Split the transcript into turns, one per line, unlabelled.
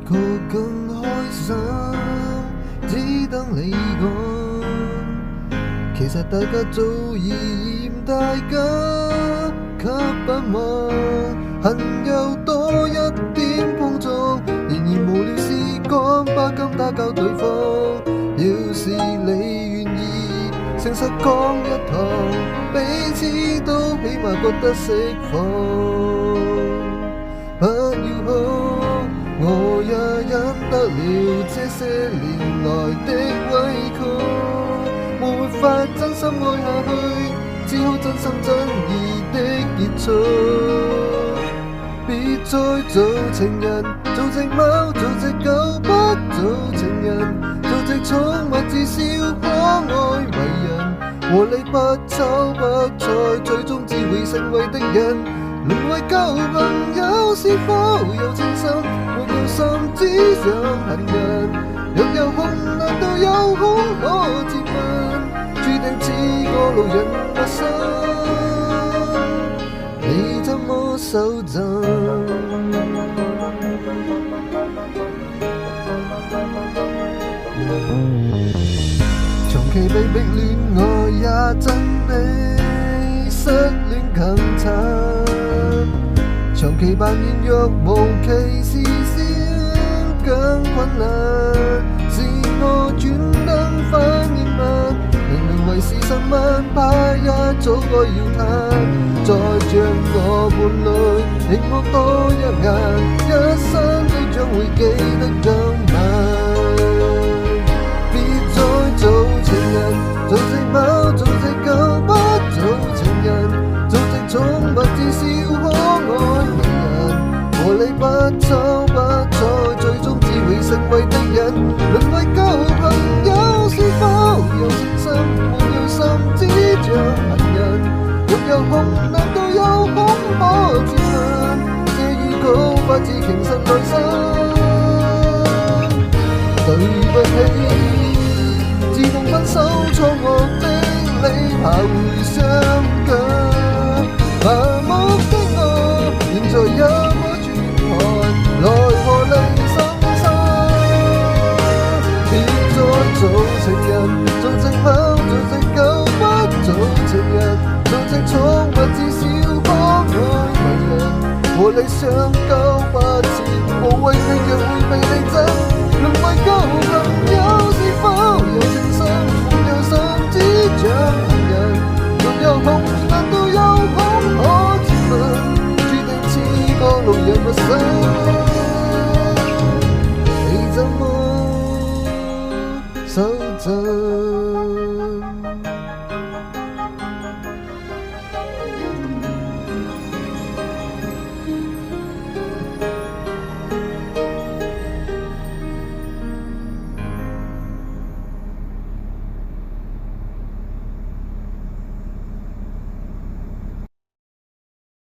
個更開心，只等你講。其實大家早已嫌大家給不忘，恨又多一點碰撞，然而無聊事講把金打交對方。要是你願意誠實講一堂，彼此都起碼覺得釋放。不要哭，我也忍得了這些年來的委屈，沒法真心愛下去，只好真心真意的結束。別再做情人，做隻貓，做隻狗，不做情人，做隻寵物，至少可愛為人，和你不瞅不睬，最終只會成為敵人。淪為舊朋友，是否有情深？沒有心，只想恨人。若有空，難道有空可接吻？注定似個路人陌生，你怎麼收贈？長期被逼戀愛也真比失戀更慘，長期扮演若無其事先更困難，是我轉燈反應慢，明明為時10萬拍一早該要攤。再像我伴侶，熒幕多一眼，一生都將會記得今晚。別再做情人，做隻貓，做隻狗，不做情人，做隻寵物，至少可愛為人，和你不瞅不睬，最終只會成為敵人。淪為舊朋友，是否有情深？沒有心，只像恨人。若有空，難道有空可接吻？這預告發自其實內心。對不起，自動分手錯愕的你，怕會傷感。麻木的我，現在也可轉行，來和你心生。別再做情人，做隻貓，做隻狗，不做情人。做隻寵物，至少可愛為人，和你相交不遲，無謂被若會被你憎。淪為舊朋友，是否有情深？沒有心，只像恨人。若有空，難道有空可接吻？注定似個路人陌生，你怎麼收贈？